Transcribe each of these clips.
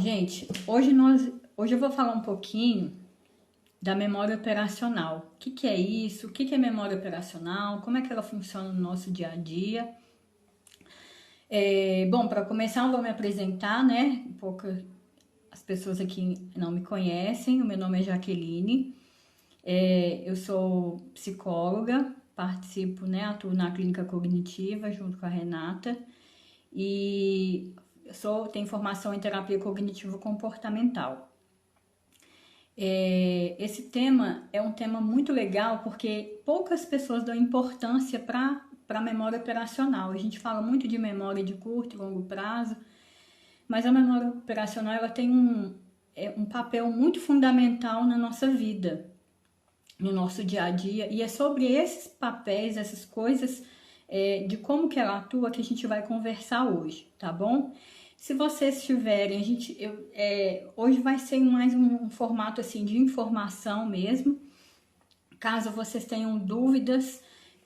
Gente, hoje eu vou falar um pouquinho da memória operacional. O que é isso? O que é memória operacional? Como é que ela funciona no nosso dia a dia? Bom, para começar, eu vou me apresentar, né? Um pouco as pessoas aqui não me conhecem. O meu nome é Jaqueline. Eu sou psicóloga, participo, né? Atuo na clínica cognitiva junto com a Renata e tenho formação em terapia cognitivo-comportamental. Esse tema é um tema muito legal porque poucas pessoas dão importância para a memória operacional. A gente fala muito de memória de curto e longo prazo, mas a memória operacional ela tem um papel muito fundamental na nossa vida, no nosso dia a dia, e é sobre esses papéis, essas coisas, de como que ela atua que a gente vai conversar hoje, tá bom? Se vocês tiverem, hoje vai ser mais um formato assim de informação mesmo. Caso vocês tenham dúvidas,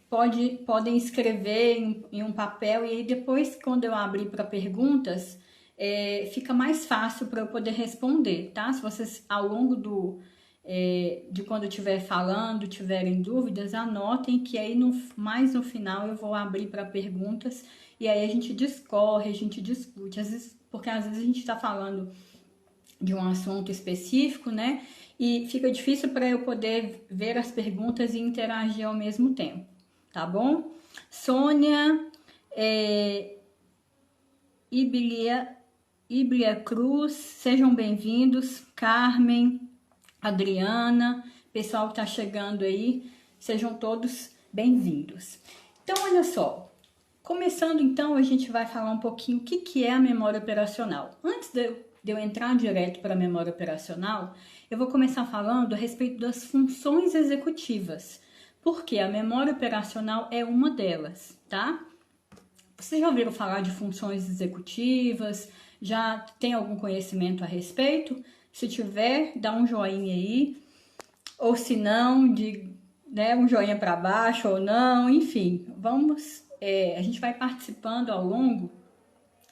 podem escrever em um papel e aí depois, quando eu abrir para perguntas, fica mais fácil para eu poder responder, tá? Se vocês ao longo de quando eu estiver falando, tiverem dúvidas, anotem que aí mais no final eu vou abrir para perguntas e aí a gente discorre, a gente discute, porque às vezes a gente está falando de um assunto específico, né? E fica difícil para eu poder ver as perguntas e interagir ao mesmo tempo, tá bom? Sônia, Iblia Cruz, sejam bem-vindos. Carmen, Adriana, pessoal que tá chegando aí, sejam todos bem-vindos. Então, olha só, começando então, a gente vai falar um pouquinho o que é a memória operacional. Antes de eu entrar direto para a memória operacional, eu vou começar falando a respeito das funções executivas, porque a memória operacional é uma delas, tá? Vocês já ouviram falar de funções executivas? Já tem algum conhecimento a respeito? Se tiver, dá um joinha aí, ou se não, um joinha para baixo ou não, enfim, a gente vai participando ao longo,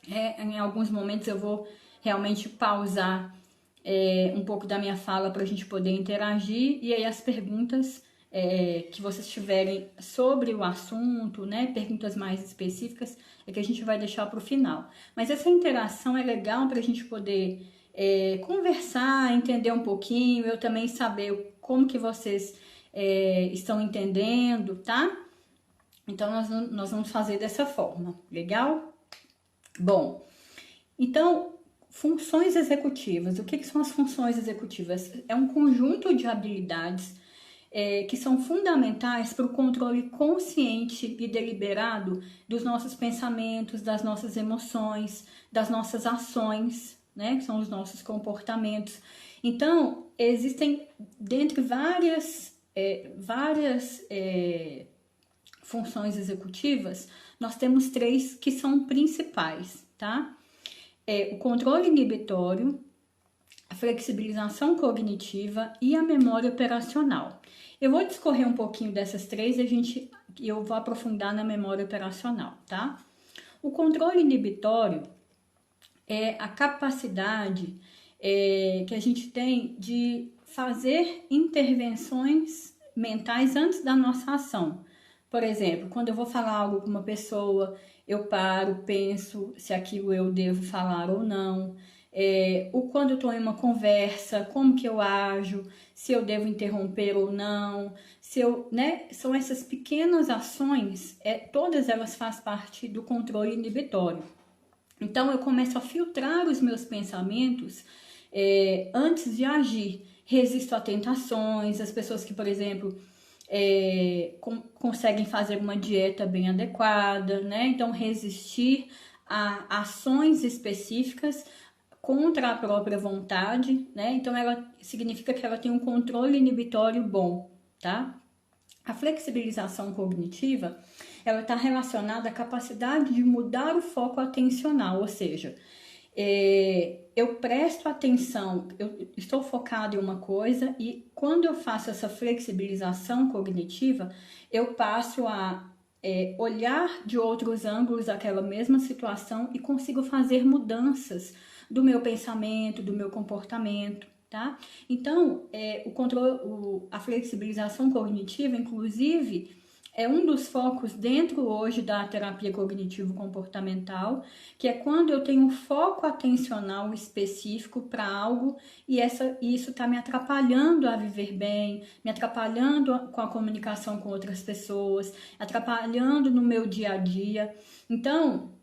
em alguns momentos eu vou realmente pausar um pouco da minha fala para a gente poder interagir, e aí as perguntas que vocês tiverem sobre o assunto, né, perguntas mais específicas, é que a gente vai deixar para o final. Mas essa interação é legal para a gente poder conversar, entender um pouquinho, eu também saber como que vocês estão entendendo, tá? Então, nós vamos fazer dessa forma, legal? Bom, então, funções executivas. O que são as funções executivas? É um conjunto de habilidades que são fundamentais para o controle consciente e deliberado dos nossos pensamentos, das nossas emoções, das nossas ações, né, que são os nossos comportamentos. Então, existem, dentre várias funções executivas, nós temos três que são principais, tá? O controle inibitório, a flexibilização cognitiva e a memória operacional. Eu vou discorrer um pouquinho dessas três e eu vou aprofundar na memória operacional, tá? O controle inibitório é a capacidade que a gente tem de fazer intervenções mentais antes da nossa ação. Por exemplo, quando eu vou falar algo com uma pessoa, eu paro, penso se aquilo eu devo falar ou não. Quando eu estou em uma conversa, como que eu ajo, se eu devo interromper ou não, são essas pequenas ações, todas elas fazem parte do controle inibitório. Então, eu começo a filtrar os meus pensamentos antes de agir. Resisto a tentações, as pessoas que, por exemplo, conseguem fazer uma dieta bem adequada, né? Então, resistir a ações específicas contra a própria vontade, né? Então, significa que ela tem um controle inibitório bom, tá? A flexibilização cognitiva, ela está relacionada à capacidade de mudar o foco atencional, ou seja, eu presto atenção, eu estou focado em uma coisa e quando eu faço essa flexibilização cognitiva, eu passo a olhar de outros ângulos aquela mesma situação e consigo fazer mudanças do meu pensamento, do meu comportamento, tá? Então, a flexibilização cognitiva, inclusive, é um dos focos dentro hoje da terapia cognitivo-comportamental, que é quando eu tenho um foco atencional específico para algo e isso está me atrapalhando a viver bem, me atrapalhando com a comunicação com outras pessoas, atrapalhando no meu dia a dia. Então,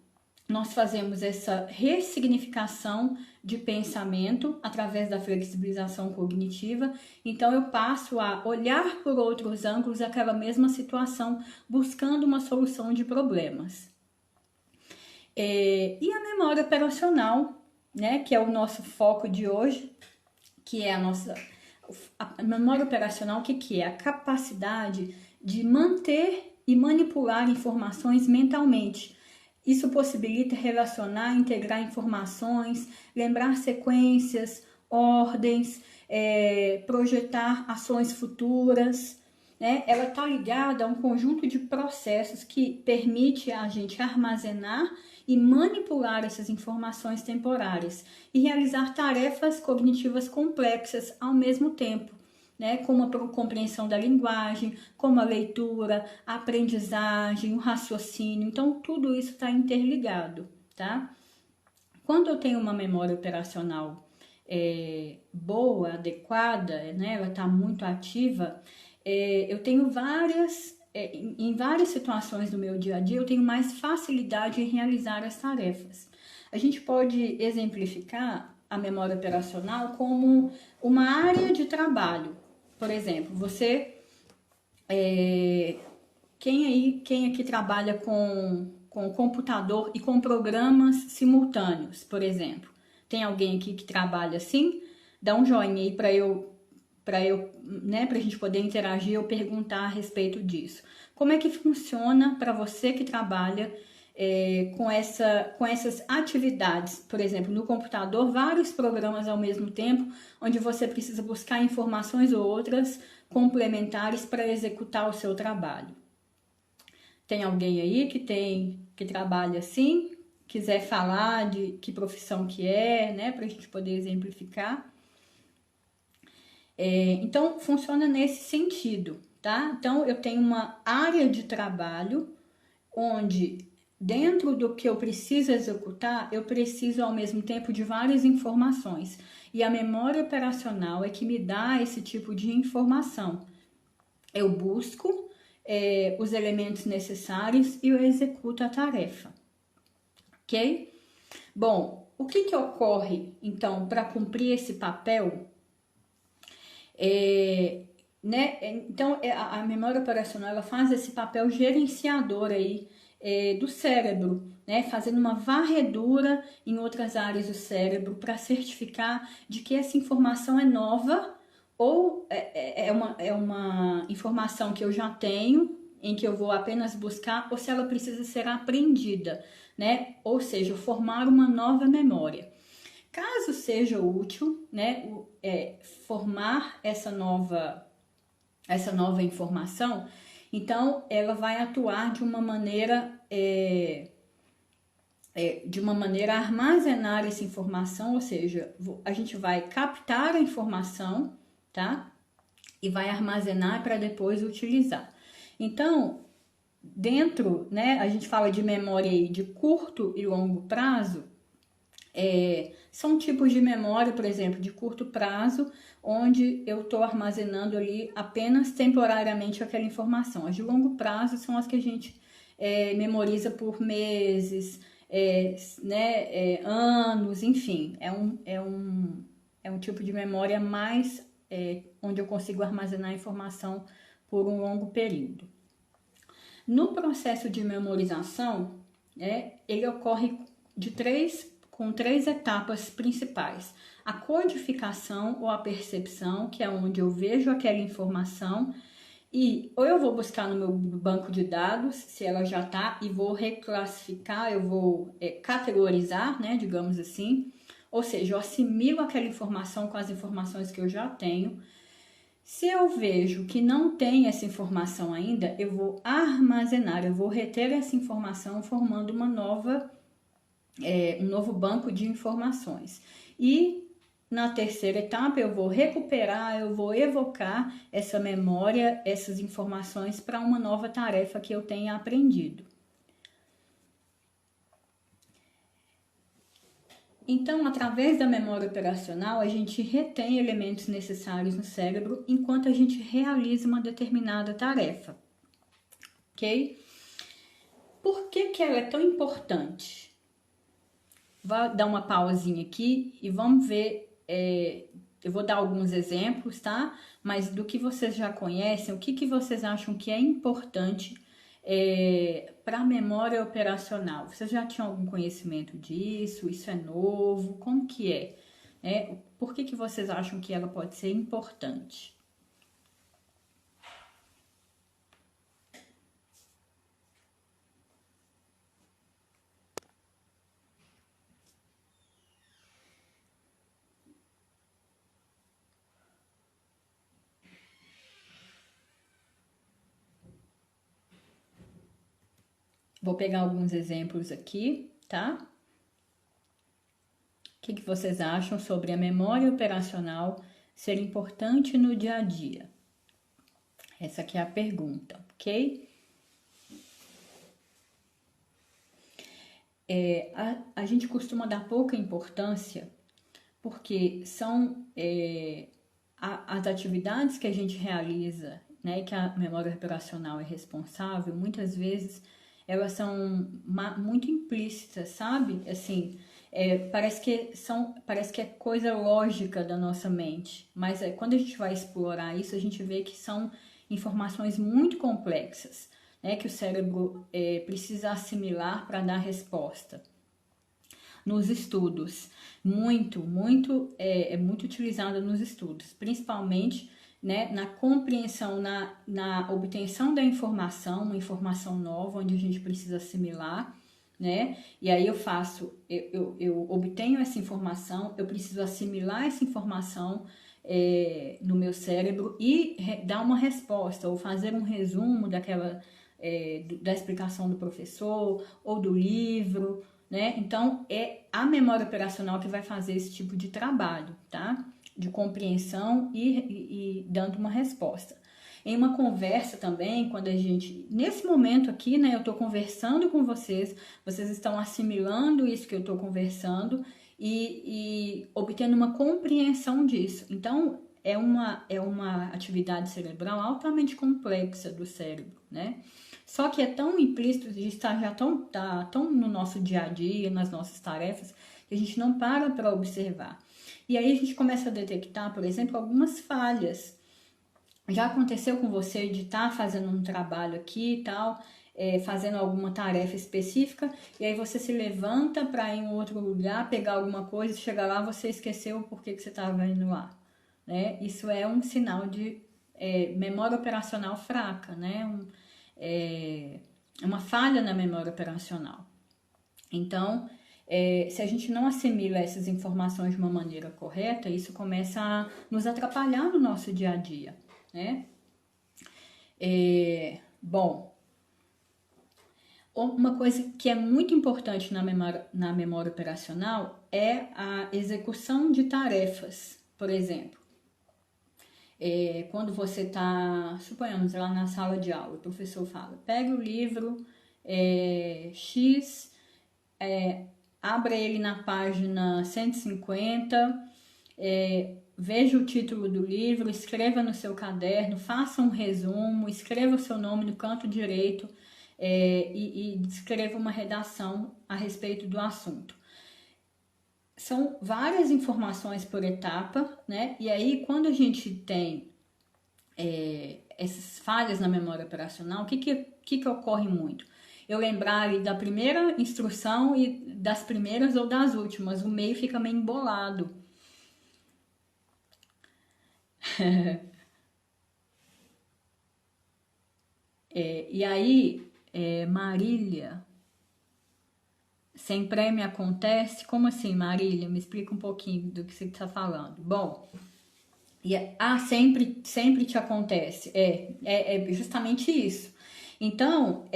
nós fazemos essa ressignificação de pensamento através da flexibilização cognitiva. Então, eu passo a olhar por outros ângulos aquela mesma situação, buscando uma solução de problemas. E a memória operacional, né, que é o nosso foco de hoje, que é a memória operacional, que é a capacidade de manter e manipular informações mentalmente. Isso possibilita relacionar, integrar informações, lembrar sequências, ordens, projetar ações futuras, né? Ela está ligada a um conjunto de processos que permite a gente armazenar e manipular essas informações temporárias e realizar tarefas cognitivas complexas ao mesmo tempo, né, como a compreensão da linguagem, como a leitura, a aprendizagem, o raciocínio. Então, tudo isso está interligado, tá? Quando eu tenho uma memória operacional boa, adequada, né, ela está muito ativa, eu tenho em várias situações do meu dia a dia, eu tenho mais facilidade em realizar as tarefas. A gente pode exemplificar a memória operacional como uma área de trabalho. Por exemplo, quem aqui trabalha com computador e com programas simultâneos, por exemplo? Tem alguém aqui que trabalha assim? Dá um joinha aí né, pra gente poder interagir ou perguntar a respeito disso. Como é que funciona para você que trabalha com essas atividades? Por exemplo, no computador, vários programas ao mesmo tempo, onde você precisa buscar informações ou outras complementares para executar o seu trabalho. Tem alguém aí que trabalha assim? Quiser falar de que profissão que é, né, para a gente poder exemplificar? Então, funciona nesse sentido, tá? Então, eu tenho uma área de trabalho onde, dentro do que eu preciso executar, eu preciso ao mesmo tempo de várias informações. E a memória operacional é que me dá esse tipo de informação. Eu busco os elementos necessários e eu executo a tarefa. Ok? Bom, o que ocorre, então, para cumprir esse papel? Né? Então, a memória operacional ela faz esse papel gerenciador aí do cérebro, né? Fazendo uma varredura em outras áreas do cérebro para certificar de que essa informação é nova ou é uma informação que eu já tenho, em que eu vou apenas buscar, ou se ela precisa ser aprendida, né? Ou seja, formar uma nova memória. Caso seja útil, né, formar essa nova informação, então ela vai atuar de uma maneira a armazenar essa informação, ou seja, a gente vai captar a informação, tá? E vai armazenar para depois utilizar. Então, dentro, né, a gente fala de memória aí de curto e longo prazo. São tipos de memória, por exemplo, de curto prazo, onde eu estou armazenando ali apenas temporariamente aquela informação. As de longo prazo são as que a gente memoriza por meses, anos, enfim. É um tipo de memória mais onde eu consigo armazenar a informação por um longo período. No processo de memorização, ele ocorre com três etapas principais. A codificação ou a percepção, que é onde eu vejo aquela informação e ou eu vou buscar no meu banco de dados, se ela já está, e vou reclassificar, eu vou categorizar, né, digamos assim. Ou seja, eu assimilo aquela informação com as informações que eu já tenho. Se eu vejo que não tem essa informação ainda, eu vou armazenar, eu vou reter essa informação formando uma nova, um novo banco de informações. E na terceira etapa eu vou recuperar, eu vou evocar essa memória, essas informações para uma nova tarefa que eu tenha aprendido. Então, através da memória operacional, a gente retém elementos necessários no cérebro enquanto a gente realiza uma determinada tarefa, ok? Por que ela é tão importante? Vou dar uma pausinha aqui e vamos ver, eu vou dar alguns exemplos, tá? Mas do que vocês já conhecem, o que vocês acham que é importante para a memória operacional? Vocês já tinham algum conhecimento disso? Isso é novo? Como que é? Por que vocês acham que ela pode ser importante? Vou pegar alguns exemplos aqui, tá? O que vocês acham sobre a memória operacional ser importante no dia a dia? Essa aqui é a pergunta, ok? A gente costuma dar pouca importância porque são as atividades que a gente realiza, né, que a memória operacional é responsável, muitas vezes elas são muito implícitas, sabe? Assim, parece que é coisa lógica da nossa mente, mas quando a gente vai explorar isso, a gente vê que são informações muito complexas, né, que o cérebro precisa assimilar para dar resposta. Nos estudos, muito utilizada nos estudos, principalmente, né, na compreensão, na obtenção da informação, uma informação nova, onde a gente precisa assimilar, né? E aí eu obtenho essa informação, eu preciso assimilar essa informação no meu cérebro e dar uma resposta, ou fazer um resumo da explicação do professor, ou do livro, né? Então, é a memória operacional que vai fazer esse tipo de trabalho, tá? De compreensão e dando uma resposta. Em uma conversa também, quando a gente... Nesse momento aqui, né? Eu tô conversando com vocês, vocês estão assimilando isso que eu tô conversando e obtendo uma compreensão disso. Então, é uma atividade cerebral altamente complexa do cérebro, né? Só que é tão implícito, de estar já tão no nosso dia a dia, nas nossas tarefas, que a gente não para observar. E aí a gente começa a detectar, por exemplo, algumas falhas. Já aconteceu com você de estar fazendo um trabalho aqui e tal, fazendo alguma tarefa específica, e aí você se levanta para ir em outro lugar, pegar alguma coisa, chegar lá, você esqueceu por que você estava indo lá, né? Isso é um sinal de memória operacional fraca, né? Uma falha na memória operacional. Então, se a gente não assimila essas informações de uma maneira correta, isso começa a nos atrapalhar no nosso dia a dia, né? Bom, uma coisa que é muito importante na memória operacional é a execução de tarefas, por exemplo. Quando você está, suponhamos, lá na sala de aula, o professor fala, pegue o livro X, abra ele na página 150, veja o título do livro, escreva no seu caderno, faça um resumo, escreva o seu nome no canto direito e escreva uma redação a respeito do assunto. São várias informações por etapa, né? E aí, quando a gente tem essas falhas na memória operacional, o que ocorre muito? Eu lembrar da primeira instrução e das primeiras ou das últimas, o meio fica meio embolado. E aí, Marília, sempre me acontece? Como assim, Marília? Me explica um pouquinho do que você está falando. Bom, sempre te acontece. É justamente isso. Então,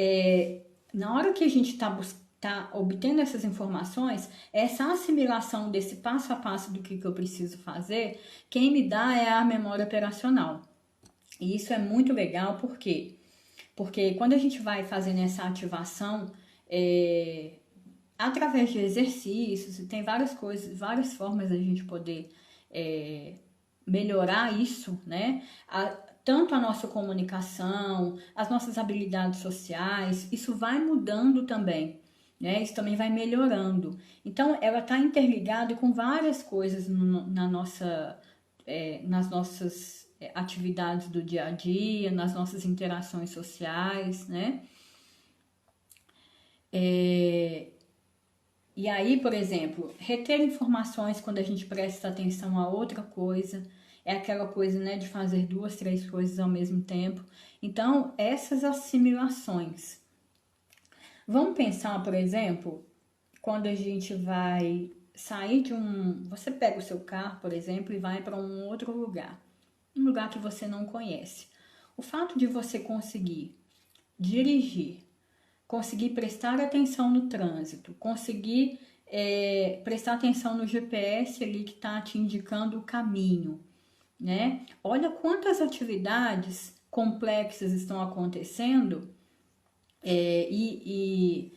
na hora que a gente tá obtendo essas informações, essa assimilação desse passo a passo do que eu preciso fazer, quem me dá é a memória operacional. E isso é muito legal, por quê? Porque quando a gente vai fazendo essa ativação, através de exercícios, tem várias coisas, várias formas da gente poder melhorar isso, né? Tanto a nossa comunicação, as nossas habilidades sociais, isso vai mudando também, né? Isso também vai melhorando. Então, ela está interligada com várias coisas nas nossas atividades do dia a dia, nas nossas interações sociais, né? E aí, por exemplo, reter informações quando a gente presta atenção a outra coisa, é aquela coisa, né, de fazer 2, 3 coisas ao mesmo tempo. Então, essas assimilações. Vamos pensar, por exemplo, quando a gente vai sair você pega o seu carro, por exemplo, e vai para um outro lugar, um lugar que você não conhece. O fato de você conseguir dirigir, conseguir prestar atenção no trânsito, conseguir prestar atenção no GPS ali que está te indicando o caminho, né? Olha quantas atividades complexas estão acontecendo e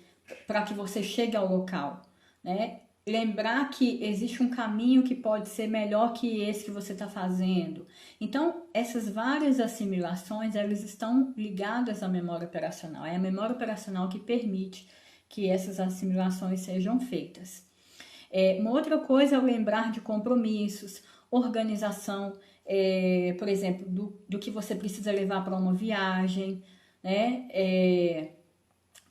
para que você chegue ao local, né? Lembrar que existe um caminho que pode ser melhor que esse que você está fazendo. Então, essas várias assimilações, elas estão ligadas à memória operacional. É a memória operacional que permite que essas assimilações sejam feitas. Uma outra coisa é o lembrar de compromissos, organização, por exemplo, do que você precisa levar para uma viagem, né?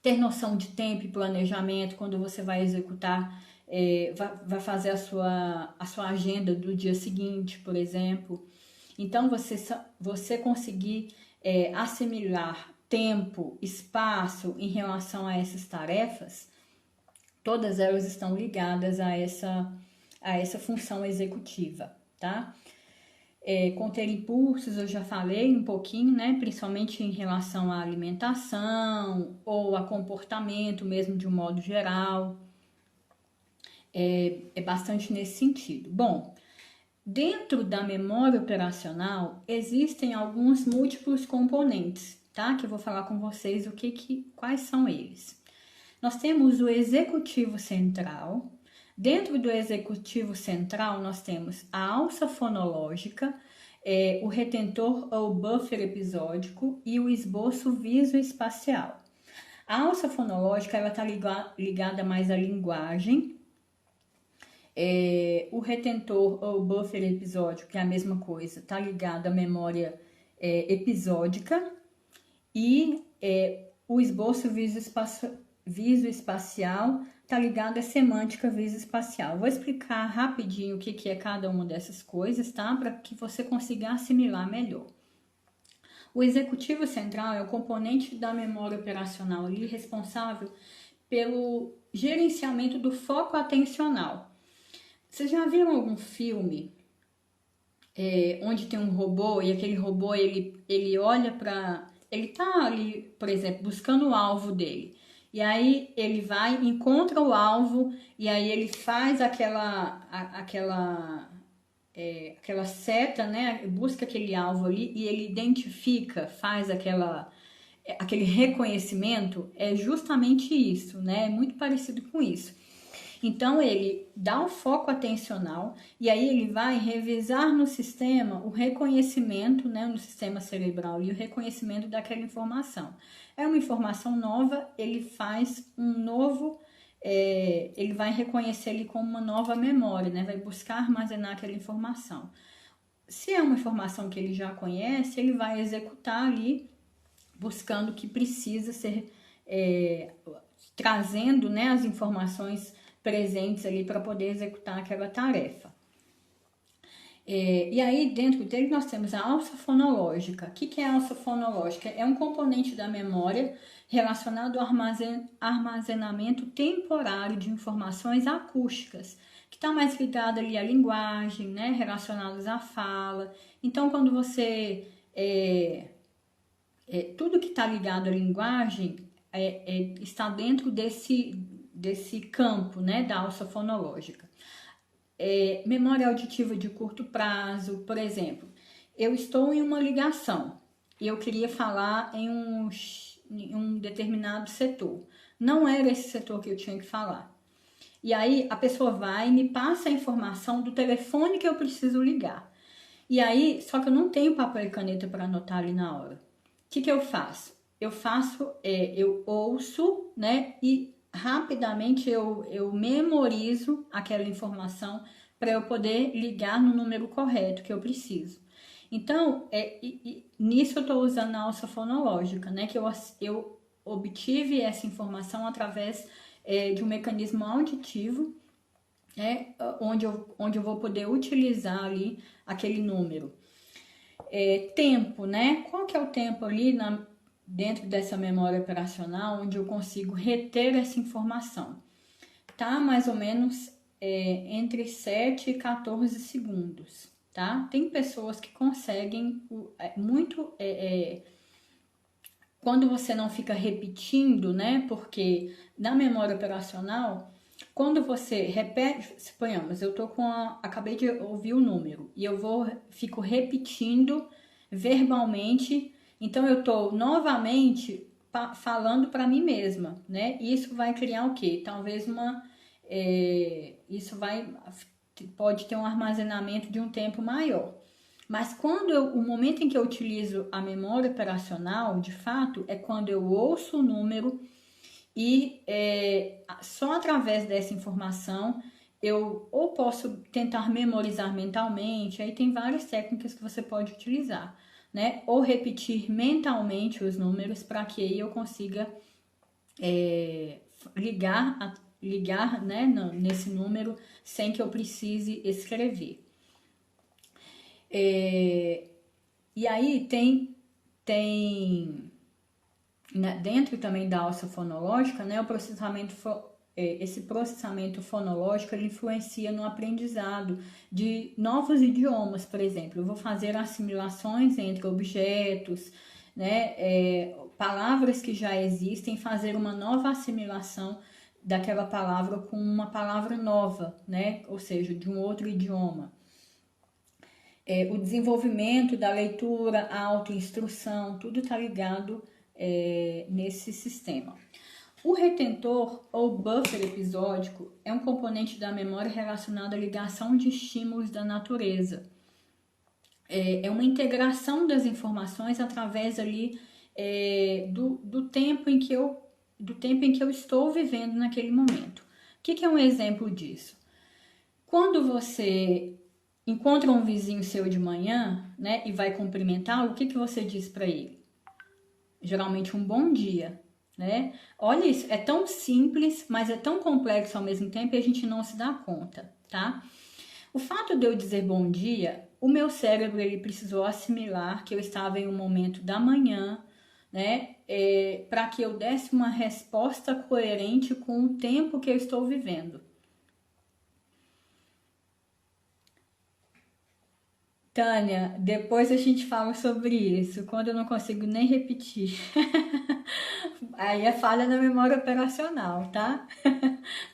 Ter noção de tempo e planejamento quando você vai executar, vai fazer a sua agenda do dia seguinte, por exemplo. Então, você conseguir assimilar tempo, espaço em relação a essas tarefas, todas elas estão ligadas a essa função executiva, tá? Conter impulsos, eu já falei um pouquinho, né? Principalmente em relação à alimentação ou a comportamento mesmo de um modo geral. É bastante nesse sentido. Bom, dentro da memória operacional existem alguns múltiplos componentes, tá? Que eu vou falar com vocês quais são eles. Nós temos o executivo central. Dentro do executivo central, nós temos a alça fonológica, o retentor ou buffer episódico e o esboço visoespacial. A alça fonológica está ligada mais à linguagem. O retentor ou buffer episódico, que é a mesma coisa, está ligado à memória episódica. E o esboço visoespacial está ligado à semântica visoespacial. Vou explicar rapidinho o que é cada uma dessas coisas, tá? Para que você consiga assimilar melhor. O executivo central é o componente da memória operacional ali responsável pelo gerenciamento do foco atencional. Vocês já viram algum filme onde tem um robô e aquele robô ele olha para... Ele tá ali, por exemplo, buscando o alvo dele. E aí ele vai, encontra o alvo e aí ele faz aquela seta, né? Busca aquele alvo ali e ele identifica, faz aquele reconhecimento. É justamente isso, né? É muito parecido com isso. Então, ele dá o foco atencional e aí ele vai revisar no sistema o reconhecimento, né, no sistema cerebral e o reconhecimento daquela informação. É uma informação nova, ele faz um novo, ele vai reconhecer ele como uma nova memória, né, vai buscar armazenar aquela informação. Se é uma informação que ele já conhece, ele vai executar ali, buscando o que precisa ser, trazendo, né, as informações presentes ali para poder executar aquela tarefa. E aí, dentro dele, nós temos a alça fonológica. O que é a alça fonológica? É um componente da memória relacionado ao armazenamento temporário de informações acústicas, que está mais ligado ali à linguagem, né, relacionados à fala. Então, quando você tudo que está ligado à linguagem está dentro desse campo, né, da alça fonológica. Memória auditiva de curto prazo, por exemplo, eu estou em uma ligação e eu queria falar em um determinado setor. Não era esse setor que eu tinha que falar. E aí a pessoa vai e me passa a informação do telefone que eu preciso ligar. E aí, só que eu não tenho papel e caneta para anotar ali na hora. O que eu faço? Eu ouço, né, e rapidamente eu memorizo aquela informação para eu poder ligar no número correto que eu preciso. Então, nisso eu estou usando a alça fonológica, né, que eu obtive essa informação através de um mecanismo auditivo, onde eu vou poder utilizar ali aquele número. Tempo, né? Qual que é o tempo ali dentro dessa memória operacional onde eu consigo reter essa informação? Tá mais ou menos entre 7 e 14 segundos, tá? Tem pessoas que conseguem muito... quando você não fica repetindo, né? Porque na memória operacional, quando você repete, suponhamos, eu tô acabei de ouvir o número e fico repetindo verbalmente, então eu tô novamente falando para mim mesma, né? E isso vai criar o quê? Talvez pode ter um armazenamento de um tempo maior. Mas o momento em que eu utilizo a memória operacional, de fato, é quando eu ouço o número e só através dessa informação eu ou posso tentar memorizar mentalmente, aí tem várias técnicas que você pode utilizar, né? Ou repetir mentalmente os números para que aí eu consiga ligar, né, nesse número sem que eu precise escrever. E aí tem dentro também da alça fonológica, né, esse processamento fonológico ele influencia no aprendizado de novos idiomas, por exemplo. Eu vou fazer assimilações entre objetos, né, palavras que já existem, fazer uma nova assimilação daquela palavra com uma palavra nova, né, ou seja, de um outro idioma. O desenvolvimento da leitura, a autoinstrução, tudo está ligado nesse sistema. O retentor ou buffer episódico é um componente da memória relacionado à ligação de estímulos da natureza. É uma integração das informações através ali do tempo em que eu estou vivendo naquele momento. O que é um exemplo disso? Quando você encontra um vizinho seu de manhã, né, e vai cumprimentá-lo, o que você diz para ele? Geralmente um bom dia, né? Olha isso, é tão simples, mas é tão complexo ao mesmo tempo e a gente não se dá conta, tá? O fato de eu dizer bom dia, o meu cérebro ele precisou assimilar que eu estava em um momento da manhã, né? Para que eu desse uma resposta coerente com o tempo que eu estou vivendo. Tânia, depois a gente fala sobre isso, quando eu não consigo nem repetir. Aí é falha na memória operacional, tá?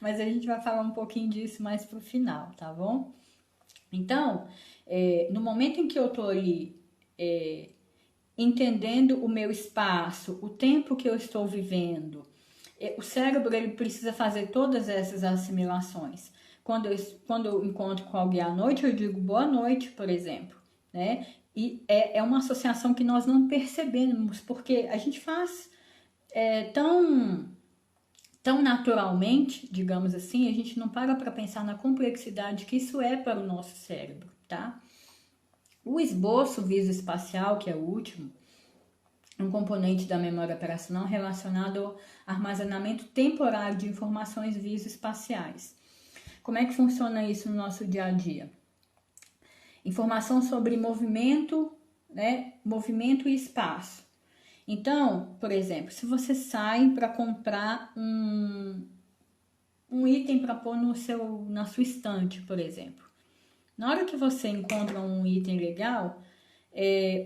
Mas a gente vai falar um pouquinho disso mais pro final, tá bom? Então, no momento em que eu tô ali entendendo o meu espaço, o tempo que eu estou vivendo, o cérebro ele precisa fazer todas essas assimilações. Quando eu encontro com alguém à noite, eu digo boa noite, por exemplo, né? E é uma associação que nós não percebemos, porque a gente faz tão naturalmente, digamos assim, a gente não para pensar na complexidade que isso é para o nosso cérebro, tá? O esboço visoespacial, que é o último, um componente da memória operacional relacionado ao armazenamento temporário de informações visoespaciais. Como é que funciona isso no nosso dia a dia? Informação sobre movimento, né? Movimento e espaço. Então, por exemplo, se você sai para comprar um item para pôr na sua estante, por exemplo. Na hora que você encontra um item legal,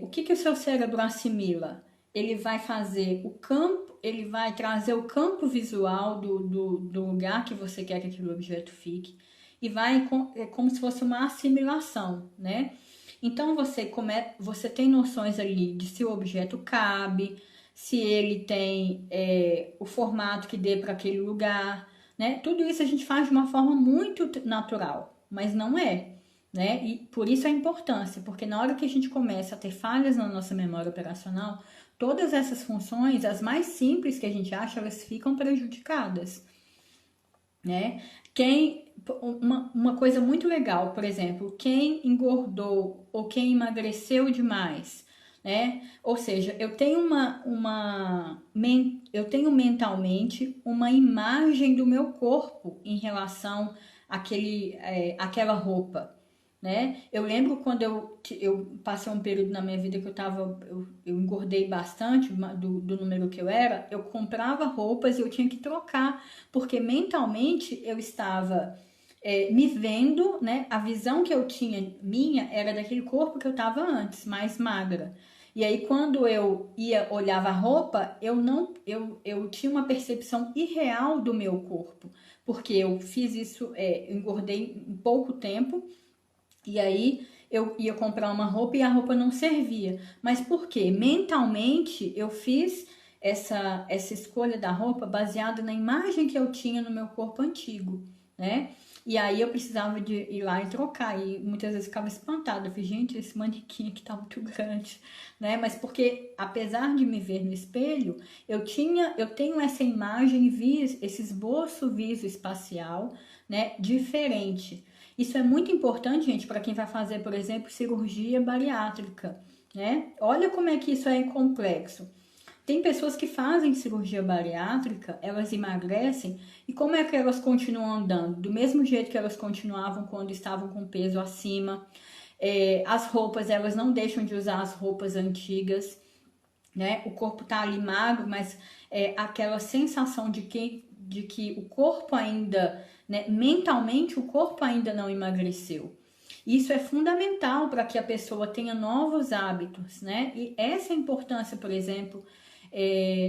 o que o seu cérebro assimila? Ele vai fazer o campo, ele vai trazer o campo visual do lugar que você quer que aquele objeto fique e é como se fosse uma assimilação, né? Então você tem noções ali de se o objeto cabe, se ele tem o formato que dê para aquele lugar, né? Tudo isso a gente faz de uma forma muito natural, mas não é, né? E por isso a importância, porque na hora que a gente começa a ter falhas na nossa memória operacional, todas essas funções, as mais simples que a gente acha, elas ficam prejudicadas, né? Uma coisa muito legal, por exemplo, quem engordou ou quem emagreceu demais, né? Ou seja, eu tenho eu tenho mentalmente uma imagem do meu corpo em relação àquela roupa, né? Eu lembro quando eu passei um período na minha vida que eu engordei bastante do número que eu era, eu comprava roupas e eu tinha que trocar, porque mentalmente eu estava me vendo, né? A visão que eu tinha minha era daquele corpo que eu estava antes, mais magra. E aí quando eu olhava a roupa, eu tinha uma percepção irreal do meu corpo, porque eu fiz isso, eu engordei em pouco tempo. E aí eu ia comprar uma roupa e a roupa não servia. Mas por quê? Mentalmente eu fiz essa escolha da roupa baseada na imagem que eu tinha no meu corpo antigo, né? E aí eu precisava de ir lá e trocar. E muitas vezes ficava espantada. Eu falei, gente, esse manequim aqui tá muito grande, né? Mas porque, apesar de me ver no espelho, eu tenho essa imagem, esse esboço espacial, né? Diferente. Isso é muito importante, gente, para quem vai fazer, por exemplo, cirurgia bariátrica, né? Olha como é que isso é complexo. Tem pessoas que fazem cirurgia bariátrica, elas emagrecem, e como é que elas continuam andando? Do mesmo jeito que elas continuavam quando estavam com peso acima. As roupas, elas não deixam de usar as roupas antigas, né? O corpo tá ali magro, mas aquela sensação de que o corpo ainda, né, mentalmente o corpo ainda não emagreceu. Isso é fundamental para que a pessoa tenha novos hábitos, né? E essa é a importância, por exemplo,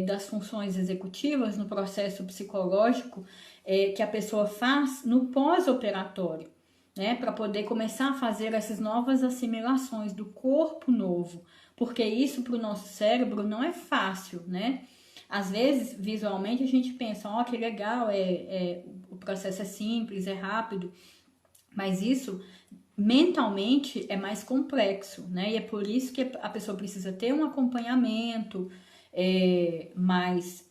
das funções executivas no processo psicológico que a pessoa faz no pós-operatório, né? Para poder começar a fazer essas novas assimilações do corpo novo, porque isso para o nosso cérebro não é fácil, né? Às vezes, visualmente, a gente pensa, ó, que legal, o processo é simples, é rápido, mas isso mentalmente é mais complexo, né? E é por isso que a pessoa precisa ter um acompanhamento mais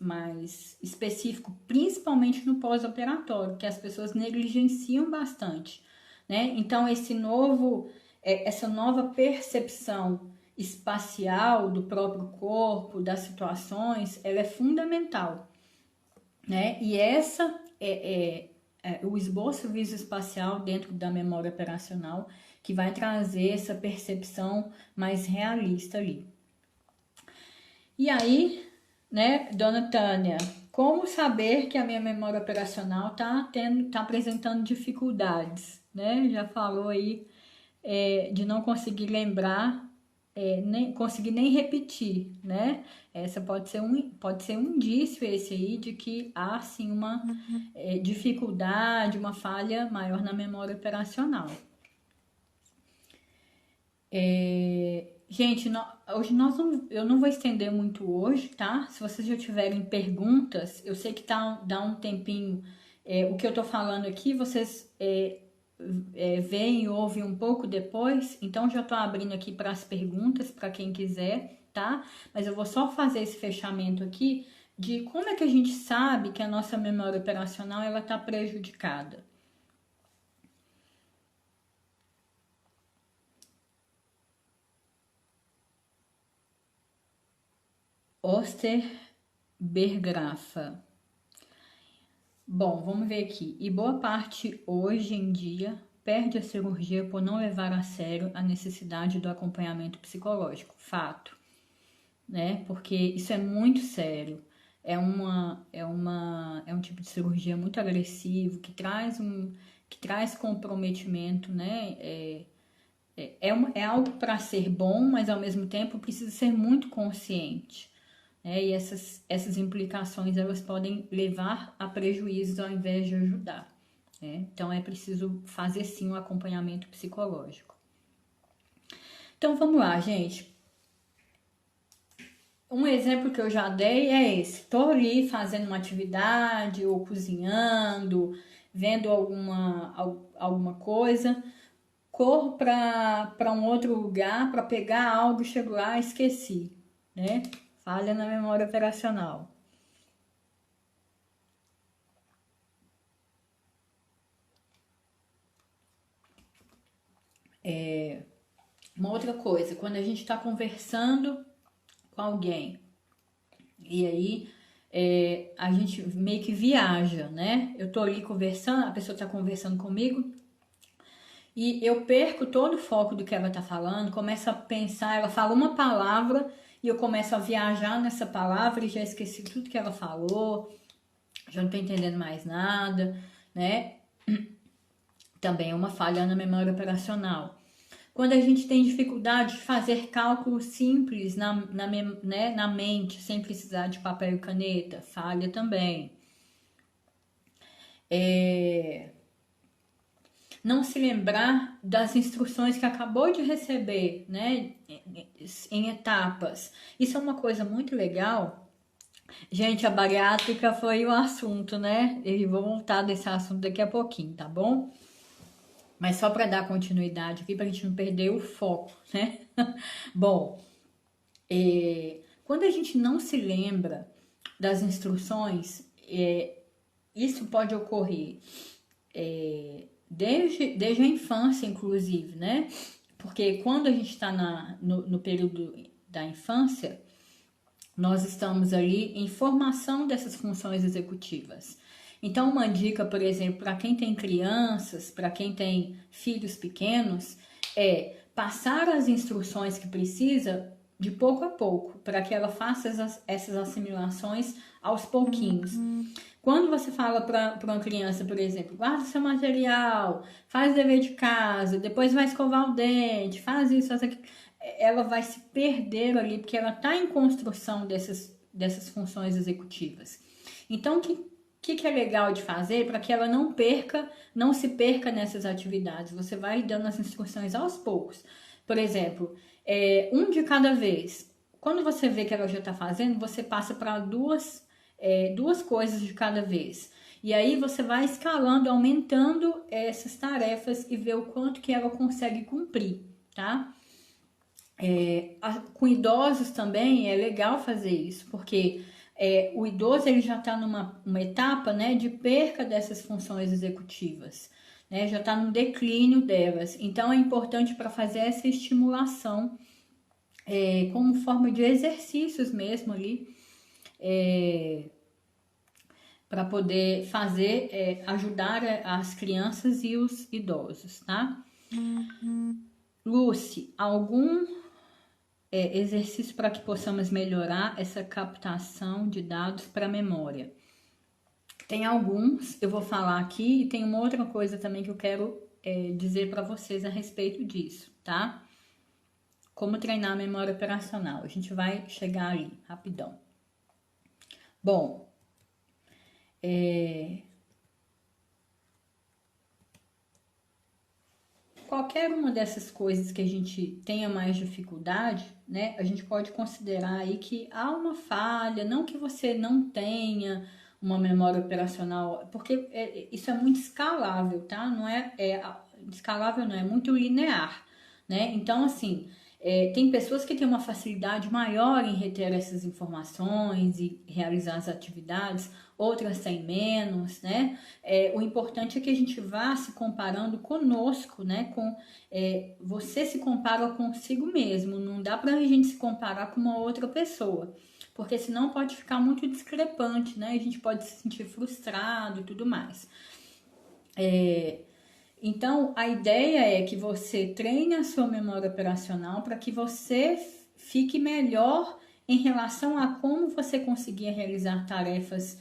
específico, principalmente no pós-operatório, que as pessoas negligenciam bastante, né? Então, essa nova percepção espacial do próprio corpo, das situações, ela é fundamental, né? E essa o esboço visoespacial dentro da memória operacional que vai trazer essa percepção mais realista ali. E aí, né, dona Tânia, como saber que a minha memória operacional tá apresentando dificuldades, né? Já falou aí de não conseguir lembrar, nem conseguir nem repetir, né? Essa pode ser um indício esse aí de que há sim uma dificuldade, uma falha maior na memória operacional. Gente, hoje eu não vou estender muito hoje, tá? Se vocês já tiverem perguntas, eu sei que dá um tempinho, o que eu tô falando aqui, vocês veem e ouvem um pouco depois, então já tô abrindo aqui para as perguntas, para quem quiser, tá? Mas eu vou só fazer esse fechamento aqui de como é que a gente sabe que a nossa memória operacional ela tá prejudicada. Osterbergrafa. Bom, vamos ver aqui. E boa parte hoje em dia perde a cirurgia por não levar a sério a necessidade do acompanhamento psicológico. Fato, né? Porque isso é muito sério. é um tipo de cirurgia muito agressivo, que traz comprometimento, né? É algo para ser bom, mas ao mesmo tempo precisa ser muito consciente, né? E essas implicações elas podem levar a prejuízos ao invés de ajudar, né? Então é preciso fazer sim um acompanhamento psicológico. Então vamos lá, gente. Um exemplo que eu já dei é esse. Tô ali fazendo uma atividade ou cozinhando, vendo alguma coisa, corro para um outro lugar para pegar algo, chego lá, esqueci, né? Falha na memória operacional. Uma outra coisa, quando a gente está conversando com alguém e aí a gente meio que viaja, né? Eu tô ali conversando, a pessoa tá conversando comigo e eu perco todo o foco do que ela tá falando, começo a pensar, ela fala uma palavra e eu começo a viajar nessa palavra e já esqueci tudo que ela falou, já não tô entendendo mais nada, né? Também é uma falha na memória operacional. Quando a gente tem dificuldade de fazer cálculos simples na mente, sem precisar de papel e caneta, falha também. Não se lembrar das instruções que acabou de receber, né, em etapas. Isso é uma coisa muito legal. Gente, a bariátrica foi o assunto, né? Eu vou voltar desse assunto daqui a pouquinho, tá bom? Mas só para dar continuidade aqui, para a gente não perder o foco, né? Bom, quando a gente não se lembra das instruções, isso pode ocorrer desde a infância, inclusive, né? Porque quando a gente está no período da infância, nós estamos ali em formação dessas funções executivas. Então, uma dica, por exemplo, para quem tem crianças, para quem tem filhos pequenos, é passar as instruções que precisa de pouco a pouco, para que ela faça essas assimilações aos pouquinhos. Quando você fala para uma criança, por exemplo, guarda o seu material, faz o dever de casa, depois vai escovar o dente, faz isso, faz aquilo, ela vai se perder ali, porque ela está em construção dessas funções executivas. Então, o que é legal de fazer para que ela não se perca nessas atividades? Você vai dando as instruções aos poucos. Por exemplo, um de cada vez. Quando você vê que ela já está fazendo, você passa para duas coisas de cada vez. E aí você vai escalando, aumentando essas tarefas e ver o quanto que ela consegue cumprir, tá? Com idosos também é legal fazer isso, porque o idoso ele já está numa etapa, né, de perca dessas funções executivas, né, já está no declínio delas. Então é importante para fazer essa estimulação como forma de exercícios mesmo ali, para poder ajudar as crianças e os idosos, tá? Lucy, algum exercício para que possamos melhorar essa captação de dados para a memória? Tem alguns, eu vou falar aqui, e tem uma outra coisa também que eu quero dizer para vocês a respeito disso, tá? Como treinar a memória operacional. A gente vai chegar ali, rapidão. Bom, qualquer uma dessas coisas que a gente tenha mais dificuldade, né, a gente pode considerar aí que há uma falha, não que você não tenha uma memória operacional, porque isso é muito escalável, tá? Não escalável, não é muito linear, né? Então, assim, tem pessoas que têm uma facilidade maior em reter essas informações e realizar as atividades, outras têm menos, né? O importante é que a gente vá se comparando conosco, né? Você se compara consigo mesmo, não dá pra gente se comparar com uma outra pessoa, porque senão pode ficar muito discrepante, né? A gente pode se sentir frustrado e tudo mais. Então, a ideia é que você treine a sua memória operacional para que você fique melhor em relação a como você conseguia realizar tarefas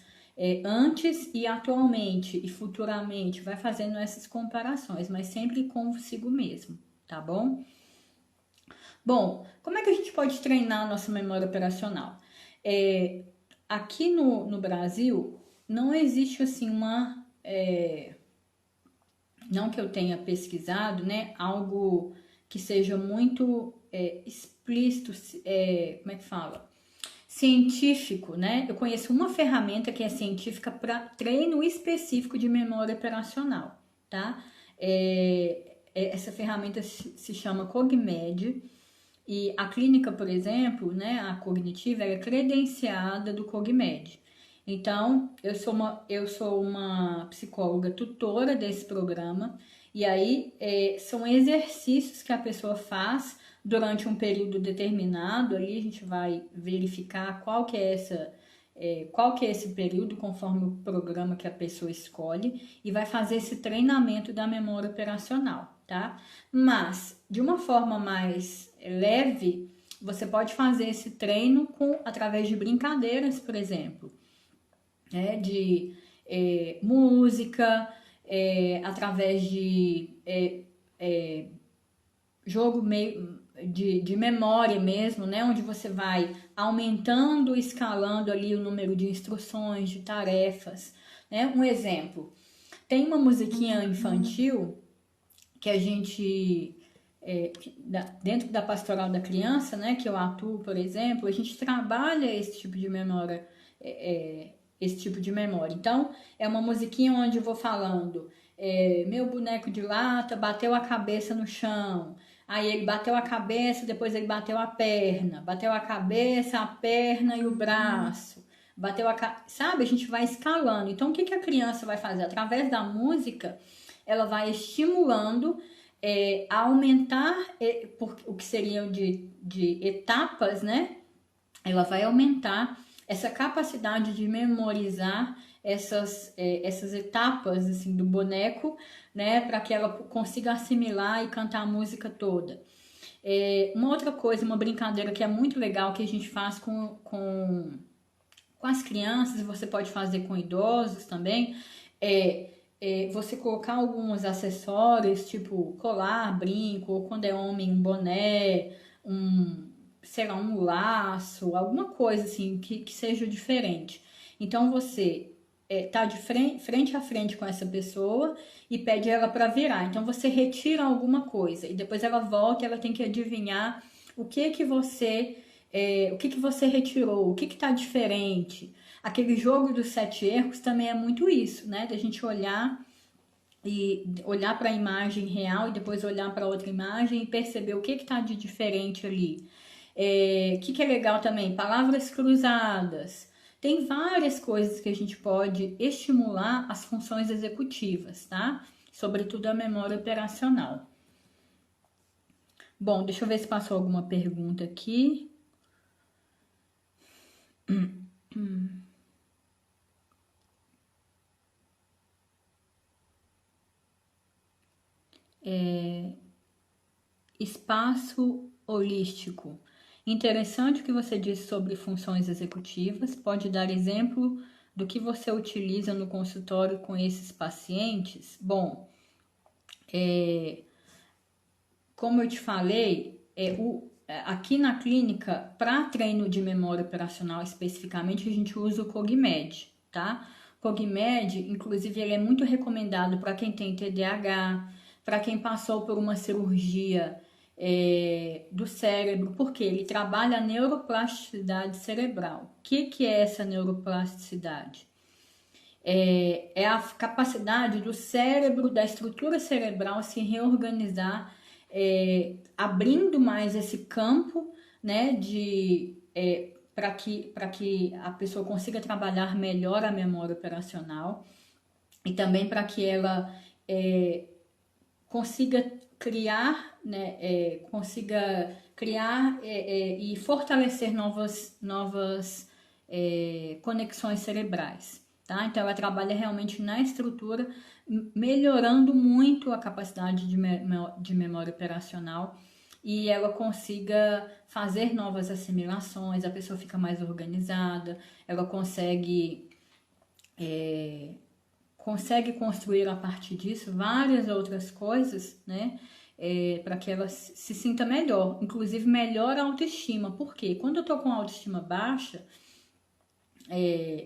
antes e atualmente e futuramente. Vai fazendo essas comparações, mas sempre consigo mesmo, tá bom? Bom, como é que a gente pode treinar a nossa memória operacional? Aqui no Brasil, não existe assim não que eu tenha pesquisado, né, algo que seja muito explícito, como é que fala? Científico, né? Eu conheço uma ferramenta que é científica para treino específico de memória operacional, tá? Essa ferramenta se chama Cogmed e a clínica, por exemplo, né, a cognitiva, ela é credenciada do Cogmed. Então, eu sou uma psicóloga tutora desse programa, e aí são exercícios que a pessoa faz durante um período determinado. Ali a gente vai verificar qual que é esse período, conforme o programa que a pessoa escolhe, e vai fazer esse treinamento da memória operacional, tá? Mas, de uma forma mais leve, você pode fazer esse treino através de brincadeiras, por exemplo, de música, através de jogo de memória mesmo, né? Onde você vai aumentando, escalando ali o número de instruções, de tarefas, né? Um exemplo, tem uma musiquinha infantil que a gente, dentro da pastoral da criança, né? Que eu atuo, por exemplo, a gente trabalha esse tipo de memória, Então, é uma musiquinha onde eu vou falando, meu boneco de lata bateu a cabeça no chão. Aí ele bateu a cabeça, depois ele bateu a perna. Bateu a cabeça, a perna e o braço. Sabe? A gente vai escalando. Então, o que a criança vai fazer? Através da música, ela vai estimulando a aumentar o que seriam de etapas, né? Ela vai aumentar essa capacidade de memorizar essas etapas assim, do boneco, né, para que ela consiga assimilar e cantar a música toda. Uma outra coisa, uma brincadeira que é muito legal que a gente faz com as crianças, e você pode fazer com idosos também, você colocar alguns acessórios, tipo colar, brinco, ou quando é homem, um boné, será um laço, alguma coisa assim que seja diferente. Então você tá de frente a frente com essa pessoa e pede ela para virar. Então você retira alguma coisa e depois ela volta e ela tem que adivinhar o que você retirou, o que tá diferente. Aquele jogo dos 7 erros também é muito isso, né? Da gente olhar para a imagem real e depois olhar para outra imagem e perceber o que está de diferente ali. O que é legal também? Palavras cruzadas. Tem várias coisas que a gente pode estimular as funções executivas, tá? Sobretudo a memória operacional. Bom, deixa eu ver se passou alguma pergunta aqui. Espaço holístico. Interessante o que você disse sobre funções executivas. Pode dar exemplo do que você utiliza no consultório com esses pacientes? Bom, como eu te falei, aqui na clínica, para treino de memória operacional especificamente, a gente usa o Cogmed, tá? Cogmed, inclusive, ele é muito recomendado para quem tem TDAH, para quem passou por uma cirurgia do cérebro, porque ele trabalha a neuroplasticidade cerebral. O que é essa neuroplasticidade? É a capacidade do cérebro, da estrutura cerebral se reorganizar, abrindo mais esse campo, né, para que a pessoa consiga trabalhar melhor a memória operacional e também para que ela consiga criar, né, e fortalecer novas conexões cerebrais, tá? Então ela trabalha realmente na estrutura, melhorando muito a capacidade de memória operacional e ela consiga fazer novas assimilações, a pessoa fica mais organizada, ela consegue construir a partir disso várias outras coisas, né? Para que ela se sinta melhor, inclusive melhor a autoestima. Por quê? Quando eu tô com a autoestima baixa,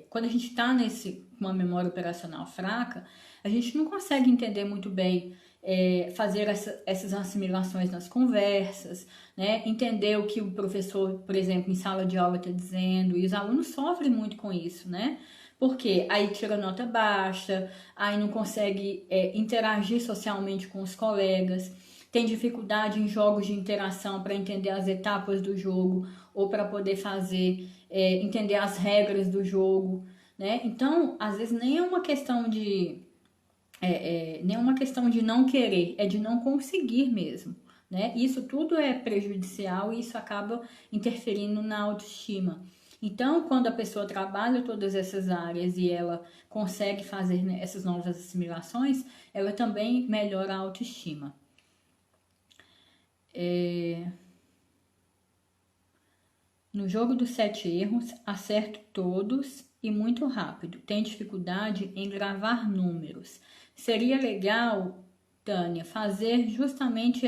quando a gente está com uma memória operacional fraca, a gente não consegue entender muito bem, fazer essas assimilações nas conversas, né? Entender o que o professor, por exemplo, em sala de aula está dizendo, e os alunos sofrem muito com isso, né? Porque aí tira nota baixa, aí não consegue interagir socialmente com os colegas, tem dificuldade em jogos de interação para entender as etapas do jogo ou para poder entender as regras do jogo, né? Então, às vezes nem é uma questão de não querer, é de não conseguir mesmo, né? Isso tudo é prejudicial e isso acaba interferindo na autoestima. Então, quando a pessoa trabalha todas essas áreas e ela consegue fazer, né, essas novas assimilações, ela também melhora a autoestima. No jogo dos 7 erros, acerto todos e muito rápido. Tem dificuldade em gravar números. Seria legal, Tânia, fazer justamente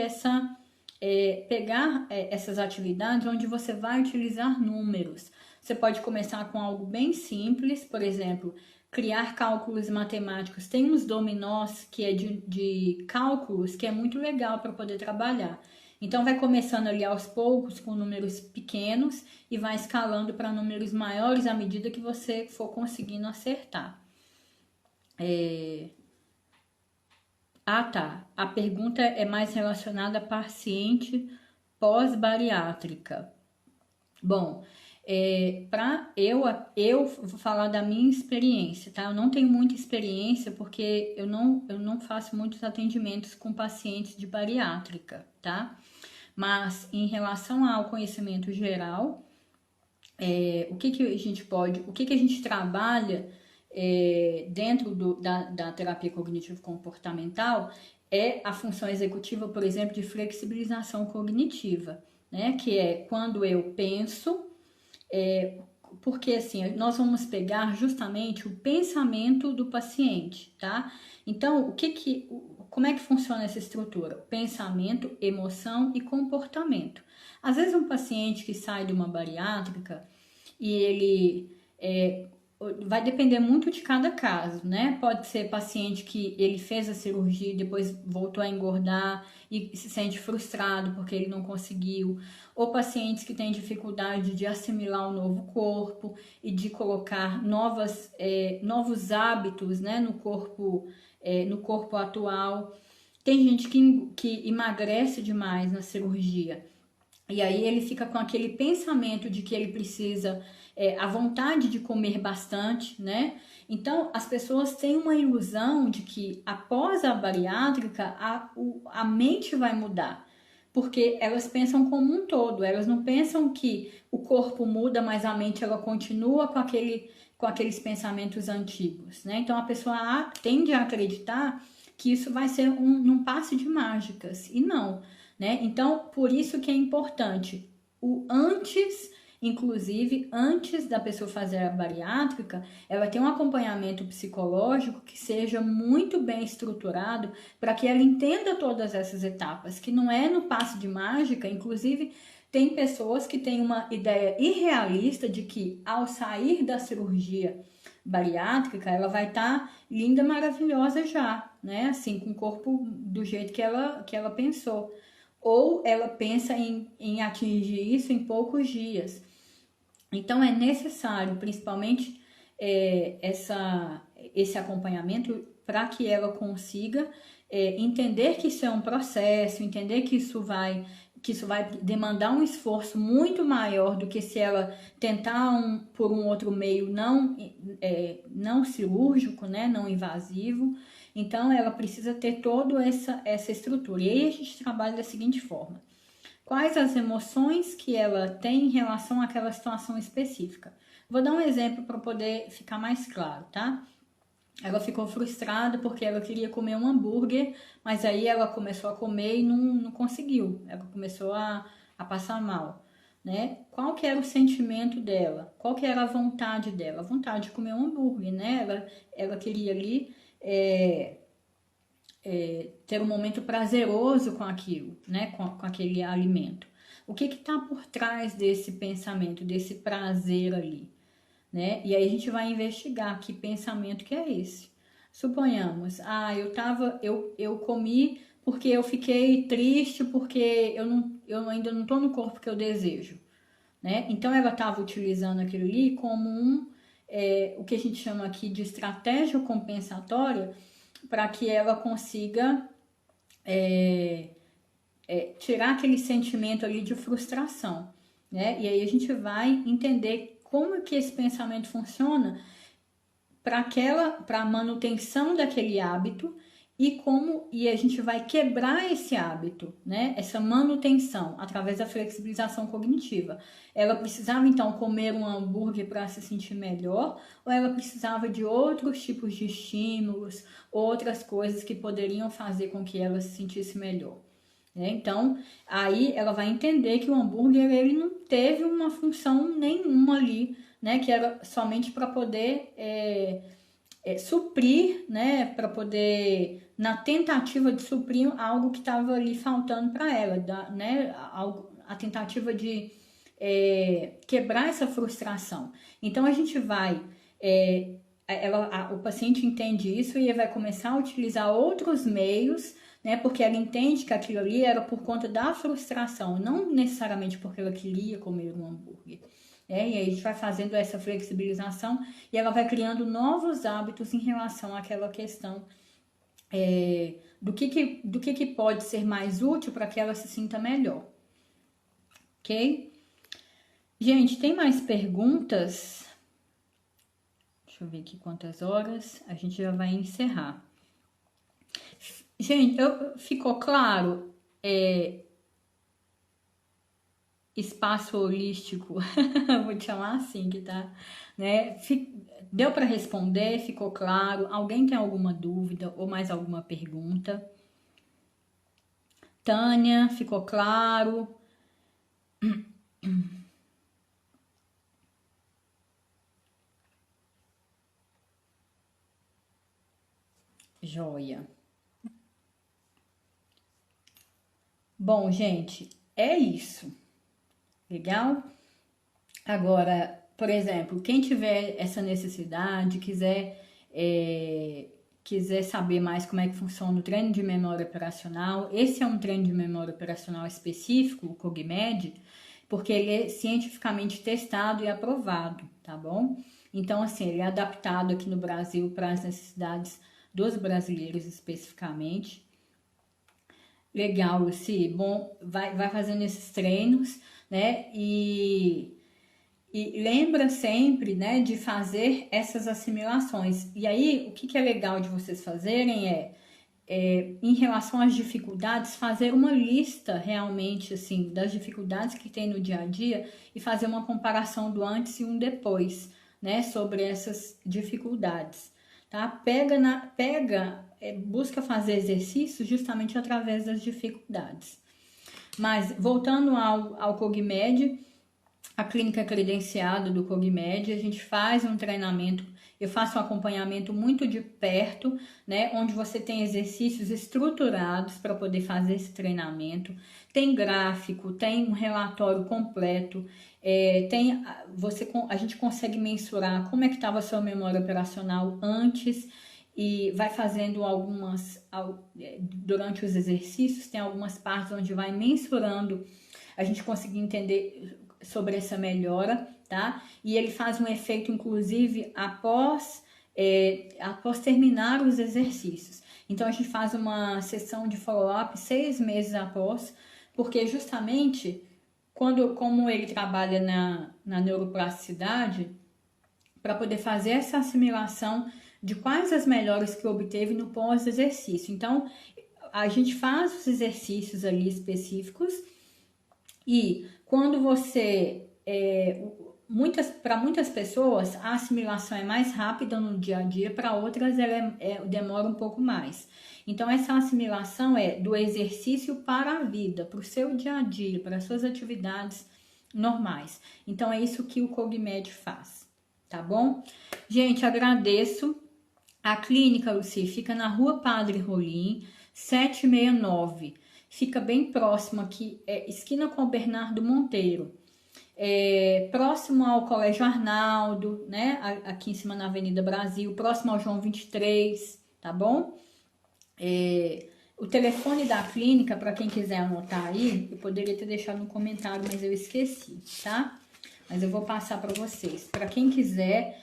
pegar essas atividades onde você vai utilizar números. Você pode começar com algo bem simples, por exemplo, criar cálculos matemáticos. Tem uns dominós que é de cálculos que é muito legal para poder trabalhar. Então, vai começando ali aos poucos com números pequenos e vai escalando para números maiores à medida que você for conseguindo acertar. Tá. A pergunta é mais relacionada a paciente pós-bariátrica. Bom, eu vou falar da minha experiência, tá? Eu não tenho muita experiência porque eu não faço muitos atendimentos com pacientes de bariátrica, tá? Mas em relação ao conhecimento geral, o que a gente trabalha dentro da terapia cognitivo-comportamental é a função executiva, por exemplo, de flexibilização cognitiva, né? Que é quando eu penso, porque assim, nós vamos pegar justamente o pensamento do paciente, tá? Então, como é que funciona essa estrutura? Pensamento, emoção e comportamento. Às vezes um paciente que sai de uma bariátrica e ele vai depender muito de cada caso, né? Pode ser paciente que ele fez a cirurgia e depois voltou a engordar e se sente frustrado porque ele não conseguiu, ou pacientes que têm dificuldade de assimilar o novo corpo e de colocar novos hábitos, né, no corpo atual. Tem gente que emagrece demais na cirurgia e aí ele fica com aquele pensamento de que ele precisa, a vontade de comer bastante, né? Então, as pessoas têm uma ilusão de que após a bariátrica, a mente vai mudar. Porque elas pensam como um todo, elas não pensam que o corpo muda, mas a mente ela continua com aqueles pensamentos antigos, né? Então, a pessoa tende a acreditar que isso vai ser num passe de mágicas, e não, né? Então, por isso que é importante o antes, inclusive antes da pessoa fazer a bariátrica, ela tem um acompanhamento psicológico que seja muito bem estruturado para que ela entenda todas essas etapas, que não é no passe de mágica. Inclusive, tem pessoas que têm uma ideia irrealista de que ao sair da cirurgia bariátrica, ela vai estar linda, maravilhosa já, né? Assim, com o corpo do jeito que ela pensou. Ou ela pensa em atingir isso em poucos dias. Então, é necessário, principalmente, esse acompanhamento para que ela consiga entender que isso é um processo, entender que isso vai demandar um esforço muito maior do que se ela tentar por um outro meio não cirúrgico, né, não invasivo. Então, ela precisa ter toda essa estrutura. E aí a gente trabalha da seguinte forma: quais as emoções que ela tem em relação àquela situação específica? Vou dar um exemplo para poder ficar mais claro, tá? ela ficou frustrada porque ela queria comer um hambúrguer, mas aí ela começou a comer e não conseguiu. Ela começou a passar mal, né? Qual que era o sentimento dela? Qual que era a vontade dela? A vontade de comer um hambúrguer, né? Ela queria ali ter um momento prazeroso com aquilo, né? Com aquele alimento. O que está por trás desse pensamento, desse prazer ali? Né? E aí a gente vai investigar que pensamento que é esse. Suponhamos, eu comi porque eu fiquei triste, porque eu ainda não estou no corpo que eu desejo, né? Então ela estava utilizando aquilo ali como o que a gente chama aqui de estratégia compensatória para que ela consiga tirar aquele sentimento ali de frustração, né? E aí a gente vai entender como que esse pensamento funciona para a manutenção daquele hábito e a gente vai quebrar esse hábito, né? Essa manutenção através da flexibilização cognitiva. Ela precisava então comer um hambúrguer para se sentir melhor, ou ela precisava de outros tipos de estímulos, outras coisas que poderiam fazer com que ela se sentisse melhor? Então, aí ela vai entender que o hambúrguer ele não teve uma função nenhuma ali, né? Que era somente para poder suprir, né? Para poder, na tentativa de suprir algo que estava ali faltando para ela, né? A tentativa de quebrar essa frustração. Então, a gente vai... o paciente entende isso e ele vai começar a utilizar outros meios, né, porque ela entende que aquilo ali era por conta da frustração, não necessariamente porque ela queria comer um hambúrguer. E aí a gente vai fazendo essa flexibilização e ela vai criando novos hábitos em relação àquela questão do que pode ser mais útil para que ela se sinta melhor. Ok? Gente, tem mais perguntas? Deixa eu ver aqui quantas horas. A gente já vai encerrar. Gente, ficou claro? Espaço holístico, vou te chamar assim, que tá, né? Deu para responder? Ficou claro? Alguém tem alguma dúvida ou mais alguma pergunta? Tânia, ficou claro? Joia. Bom, gente, é isso. Legal? Agora, por exemplo, quem tiver essa necessidade, quiser saber mais como é que funciona o treino de memória operacional, esse é um treino de memória operacional específico, o CogMed, porque ele é cientificamente testado e aprovado, tá bom? Então, assim, ele é adaptado aqui no Brasil para as necessidades dos brasileiros especificamente. Legal, Luci. Bom, vai fazendo esses treinos, né? E lembra sempre, né, de fazer essas assimilações. E aí, o que é legal de vocês fazerem em relação às dificuldades, fazer uma lista realmente, assim, das dificuldades que tem no dia a dia e fazer uma comparação do antes e um depois, né, sobre essas dificuldades, tá? Busca fazer exercícios justamente através das dificuldades. Mas, voltando ao CogMed, a clínica credenciada do CogMed, a gente faz um treinamento, eu faço um acompanhamento muito de perto, né, onde você tem exercícios estruturados para poder fazer esse treinamento, tem gráfico, tem um relatório completo, a gente consegue mensurar como é que estava a sua memória operacional antes e vai fazendo durante os exercícios, tem algumas partes onde vai mensurando, a gente conseguir entender sobre essa melhora, tá? E ele faz um efeito, inclusive, após terminar os exercícios. Então, a gente faz uma sessão de follow-up 6 meses após, porque justamente, como ele trabalha na neuroplasticidade, para poder fazer essa assimilação de quais as melhoras que obteve no pós-exercício. Então, a gente faz os exercícios ali específicos e quando você para muitas pessoas a assimilação é mais rápida no dia a dia, para outras ela demora um pouco mais. Então essa assimilação é do exercício para a vida, para o seu dia a dia, para as suas atividades normais. Então é isso que o Cogmed faz, tá bom? Gente, agradeço. A clínica, Luci, fica na Rua Padre Rolim, 769. Fica bem próximo aqui, esquina com o Bernardo Monteiro. Próximo ao Colégio Arnaldo, né? Aqui em cima na Avenida Brasil, próximo ao João 23, tá bom? O telefone da clínica, para quem quiser anotar aí, eu poderia ter deixado no comentário, mas eu esqueci, tá? Mas eu vou passar para vocês. Para quem quiser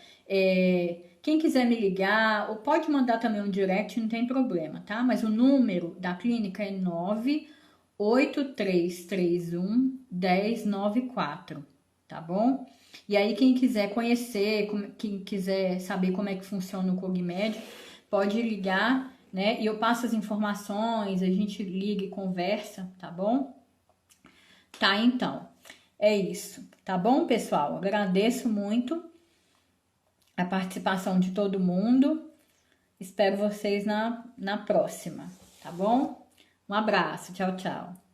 me ligar, ou pode mandar também um direct, não tem problema, tá? Mas o número da clínica é 98331 1094, tá bom? E aí quem quiser conhecer, quem quiser saber como é que funciona o Cogmed, pode ligar, né? E eu passo as informações, a gente liga e conversa, tá bom? Tá, então, é isso, tá bom, pessoal? Agradeço muito a participação de todo mundo. Espero vocês na próxima, tá bom? Um abraço, tchau, tchau.